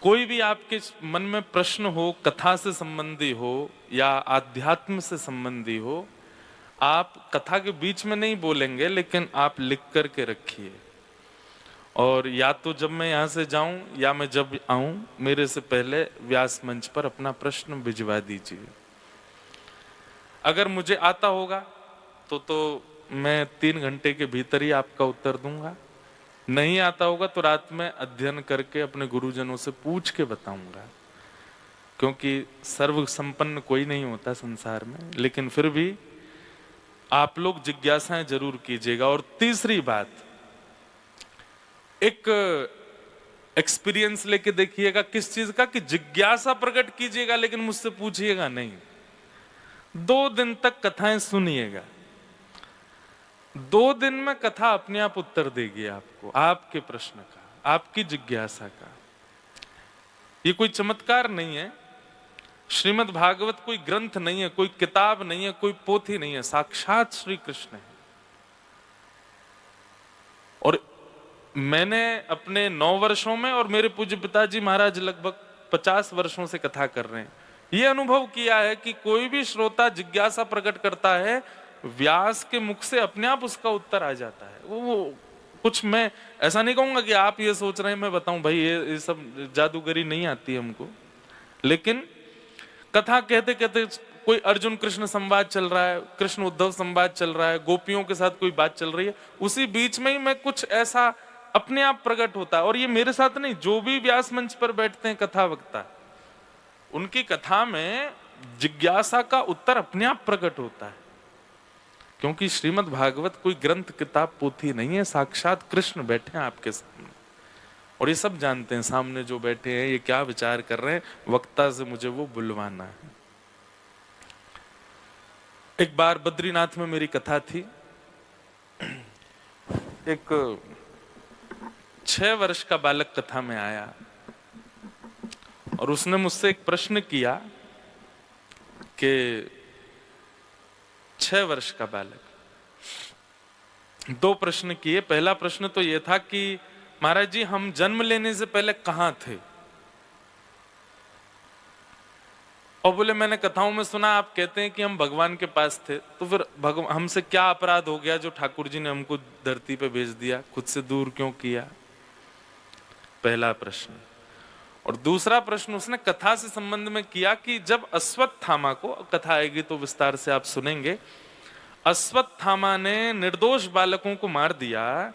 कोई भी आपके मन में प्रश्न हो, कथा से संबंधी हो या आध्यात्म से संबंधी हो, आप कथा के बीच में नहीं बोलेंगे, लेकिन आप लिख करके रखिए। और या तो जब मैं यहाँ से जाऊं या मैं जब आऊं, मेरे से पहले व्यास मंच पर अपना प्रश्न भिजवा दीजिए। अगर मुझे आता होगा तो मैं 3 घंटे के भीतर ही आपका उत्तर दूंगा। नहीं आता होगा तो रात में अध्ययन करके अपने गुरुजनों से पूछ के बताऊंगा, क्योंकि सर्व संपन्न कोई नहीं होता संसार में। लेकिन फिर भी आप लोग जिज्ञासाएं जरूर कीजिएगा। और तीसरी बात, एक एक्सपीरियंस लेके देखिएगा किस चीज का, कि जिज्ञासा प्रकट कीजिएगा लेकिन मुझसे पूछिएगा नहीं। 2 दिन तक कथाएं सुनिएगा, 2 दिन में कथा अपने आप उत्तर देगी आपको, आपके प्रश्न का, आपकी जिज्ञासा का। ये कोई चमत्कार नहीं है। श्रीमद् भागवत कोई ग्रंथ नहीं है, कोई किताब नहीं है, कोई पोथी नहीं है, साक्षात श्री कृष्ण है। और मैंने अपने 9 वर्षों में, और मेरे पूज्य पिताजी महाराज लगभग 50 वर्षों से कथा कर रहे हैं, ये अनुभव किया है कि कोई भी श्रोता जिज्ञासा प्रकट करता है, व्यास के मुख से अपने आप उसका उत्तर आ जाता है। वो कुछ, मैं ऐसा नहीं कहूंगा कि आप ये सोच रहे हैं मैं बताऊं, भाई ये सब जादूगरी नहीं आती हमको। लेकिन कथा कहते कहते कोई अर्जुन कृष्ण संवाद चल रहा है, कृष्ण उद्धव संवाद चल रहा है, गोपियों के साथ कोई बात चल रही है, उसी बीच में ही मैं कुछ ऐसा अपने आप प्रकट होता है। और ये मेरे साथ नहीं, जो भी व्यास मंच पर बैठते हैं कथा वक्ता, उनकी कथा में जिज्ञासा का उत्तर अपने आप प्रकट होता है। क्योंकि श्रीमद् भागवत कोई ग्रंथ किताब पोथी नहीं है, साक्षात कृष्ण बैठे हैं आपके सामने, और ये सब जानते हैं सामने जो बैठे हैं ये क्या विचार कर रहे हैं, वक्ता से मुझे वो बुलवाना है। एक बार बद्रीनाथ में मेरी कथा थी। एक 6 वर्ष का बालक कथा में आया और उसने मुझसे एक प्रश्न किया कि 6 वर्ष का बालक, 2 प्रश्न किए। पहला प्रश्न तो यह था कि महाराज जी, हम जन्म लेने से पहले कहां थे? और बोले, मैंने कथाओं में सुना आप कहते हैं कि हम भगवान के पास थे, तो फिर हमसे क्या अपराध हो गया जो ठाकुर जी ने हमको धरती पे भेज दिया, खुद से दूर क्यों किया? पहला प्रश्न। और दूसरा प्रश्न उसने कथा से संबंध में किया कि जब अश्वत्थामा को, कथा आएगी तो विस्तार से आप सुनेंगे, अश्वत्थामा ने निर्दोष बालकों को मार दिया,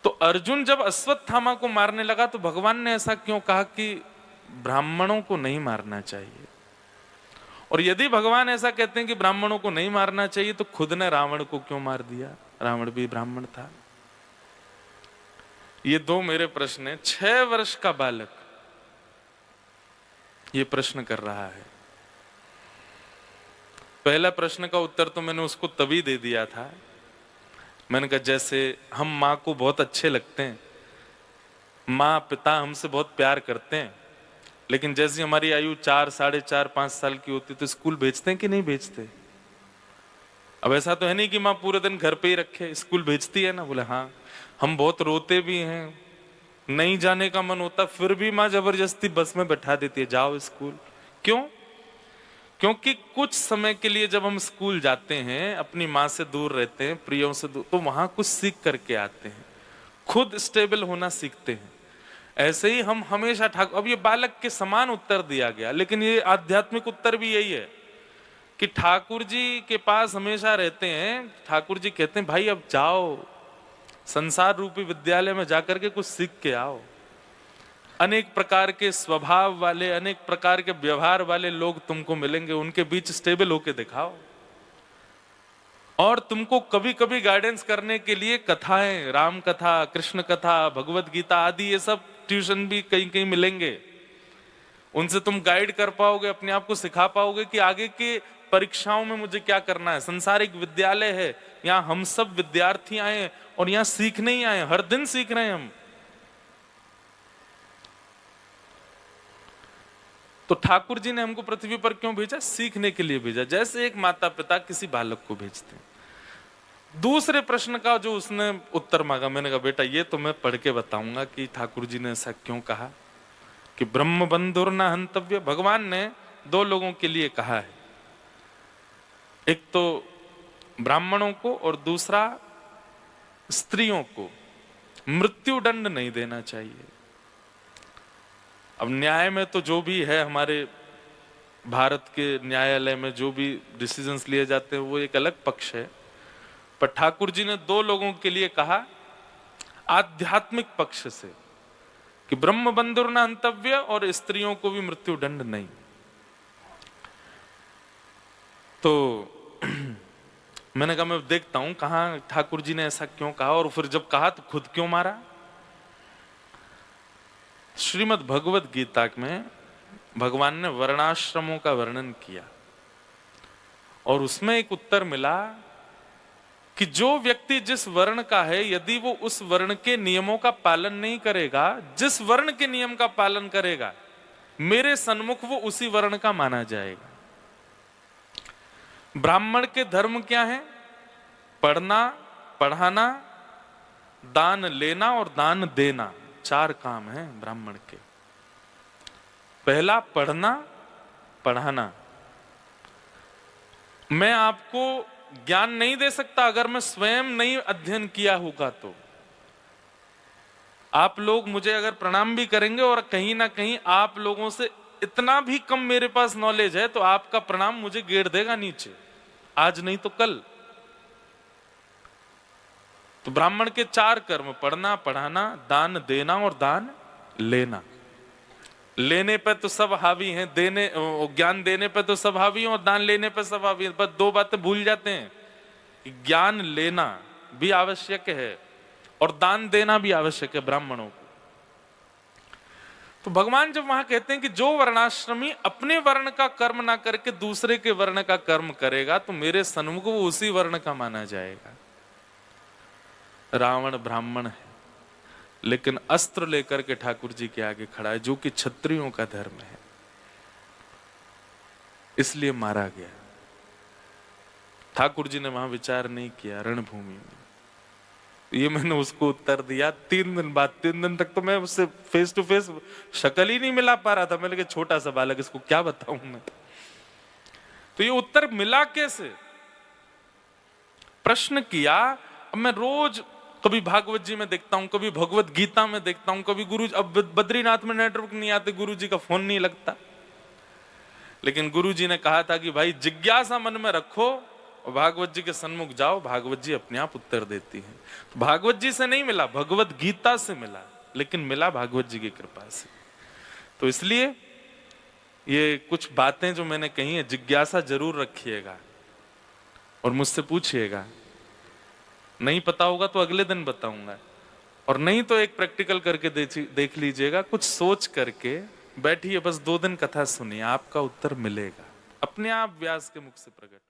तो अर्जुन जब अश्वत्थामा को मारने लगा तो भगवान ने ऐसा क्यों कहा कि ब्राह्मणों को नहीं मारना चाहिए? और यदि भगवान ऐसा कहते हैं कि ब्राह्मणों को नहीं मारना चाहिए, तो खुद ने रावण को क्यों मार दिया? रावण भी ब्राह्मण था। ये 2 मेरे प्रश्न हैं। 6 वर्ष का बालक ये प्रश्न कर रहा है। पहला प्रश्न का उत्तर तो मैंने उसको तभी दे दिया था, मैंने कहा जैसे हम माँ को बहुत अच्छे लगते हैं, माँ पिता हमसे बहुत प्यार करते हैं, लेकिन जैसी हमारी आयु 4, 4.5, 5 साल की होती तो स्कूल भेजते हैं कि नहीं भेजते? अब ऐसा तो है नहीं कि माँ पूरे दिन घर पे ही रखे, स्कूल भेजती है ना? बोले हाँ। हम बहुत रोते भी हैं, नहीं जाने का मन होता, फिर भी माँ जबरदस्ती बस में बैठा देती है, जाओ स्कूल। क्यों? क्योंकि कुछ समय के लिए जब हम स्कूल जाते हैं, अपनी माँ से दूर रहते हैं, प्रियों से दूर, तो वहां कुछ सीख करके आते हैं, खुद स्टेबल होना सीखते हैं। ऐसे ही हम हमेशा ठाकुर, अब ये बालक के समान उत्तर दिया गया, लेकिन ये आध्यात्मिक उत्तर भी यही है कि ठाकुर जी के पास हमेशा रहते हैं। ठाकुर जी कहते हैं भाई अब जाओ, संसार रूपी विद्यालय में जाकर के कुछ सीख के आओ। अनेक प्रकार के स्वभाव वाले, अनेक प्रकार के व्यवहार वाले लोग तुमको मिलेंगे, उनके बीच स्टेबल होके दिखाओ। और तुमको कभी कभी गाइडेंस करने के लिए कथाएं, राम कथा, कृष्ण कथा, भगवत गीता आदि ये सब ट्यूशन भी कहीं कहीं मिलेंगे, उनसे तुम गाइड कर पाओगे, अपने आप को सिखा पाओगे कि आगे के परीक्षाओं में मुझे क्या करना है। संसारिक विद्यालय है, यहाँ हम सब विद्यार्थी आए और यहाँ सीखने ही आए, हर दिन सीख रहे हैं हम। तो ठाकुर जी ने हमको पृथ्वी पर क्यों भेजा? सीखने के लिए भेजा, जैसे एक माता पिता किसी बालक को भेजते हैं। दूसरे प्रश्न का जो उसने उत्तर मांगा, मैंने कहा बेटा ये तो मैं पढ़ के बताऊंगा कि ठाकुर जी ने ऐसा क्यों कहा, कि ब्रह्म बंधुर न हंतव्य। भगवान ने दो लोगों के लिए कहा है, एक तो ब्राह्मणों को और दूसरा स्त्रियों को मृत्यु दंड नहीं देना चाहिए। अब न्याय में तो जो भी है, हमारे भारत के न्यायालय में जो भी डिसीजंस लिए जाते हैं वो एक अलग पक्ष है, पर ठाकुर जी ने दो लोगों के लिए कहा आध्यात्मिक पक्ष से कि ब्रह्म बंधुर न हंतव्य और स्त्रियों को भी मृत्यु दंड नहीं। तो मैंने कहा मैं देखता हूं कहां ठाकुर जी ने ऐसा क्यों कहा, और फिर जब कहा तो खुद क्यों मारा। श्रीमद् भगवत गीता में भगवान ने वर्णाश्रमों का वर्णन किया और उसमें एक उत्तर मिला कि जो व्यक्ति जिस वर्ण का है, यदि वो उस वर्ण के नियमों का पालन नहीं करेगा, जिस वर्ण के नियम का पालन करेगा, मेरे सन्मुख वो उसी वर्ण का माना जाएगा। ब्राह्मण के धर्म क्या है? पढ़ना, पढ़ाना, दान लेना और दान देना, चार काम हैं ब्राह्मण के। पहला पढ़ना, पढ़ाना। मैं आपको ज्ञान नहीं दे सकता अगर मैं स्वयं नहीं अध्ययन किया होगा। तो आप लोग मुझे अगर प्रणाम भी करेंगे और कहीं ना कहीं आप लोगों से इतना भी कम मेरे पास नॉलेज है, तो आपका प्रणाम मुझे गिर देगा नीचे, आज नहीं तो कल। तो ब्राह्मण के चार कर्म, पढ़ना, पढ़ाना, दान देना और दान लेना। लेने पे तो सब हावी हैं, देने ज्ञान देने पे तो सब हावी हैं और दान लेने पे सब हावी हैं। बस दो बातें भूल जाते हैं कि ज्ञान लेना भी आवश्यक है और दान देना भी आवश्यक है ब्राह्मणों को। तो भगवान जब वहां कहते हैं कि जो वर्णाश्रमी अपने वर्ण का कर्म ना करके दूसरे के वर्ण का कर्म करेगा, तो मेरे सन्मुख वो उसी वर्ण का माना जाएगा। रावण ब्राह्मण है, लेकिन अस्त्र लेकर के ठाकुर जी के आगे खड़ा है, जो कि क्षत्रियों का धर्म है, इसलिए मारा गया। ठाकुर जी ने वहां विचार नहीं किया रणभूमि में। ये मैंने उसको उत्तर दिया 3 दिन बाद। 3 दिन तक तो मैं उससे फेस टू फेस शक्ल ही नहीं मिला पा रहा था। मैंने कहा छोटा सा बालक, इसको क्या बताऊं मैं। तो ये उत्तर मिला कैसे? प्रश्न किया। अब मैं रोज कभी भागवत जी में देखता हूं, कभी भगवत गीता में देखता हूं, कभी गुरु, अब बद्रीनाथ में नेटवर्क नहीं आते, गुरु जी का फोन नहीं लगता, लेकिन गुरु जी ने कहा था कि भाई जिज्ञासा मन में रखो और भागवत जी के सन्मुख जाओ, भागवत जी अपने आप उत्तर देती हैं। तो भागवत जी से नहीं मिला, भगवत गीता से मिला, लेकिन मिला भागवत जी की कृपा से। तो इसलिए ये कुछ बातें जो मैंने कही है, जिज्ञासा जरूर रखिएगा और मुझसे पूछिएगा। नहीं पता होगा तो अगले दिन बताऊंगा, और नहीं तो एक प्रैक्टिकल करके देख लीजिएगा। कुछ सोच करके बैठिए, बस 2 दिन कथा सुनिए, आपका उत्तर मिलेगा, अपने आप व्यास के मुख से प्रकट।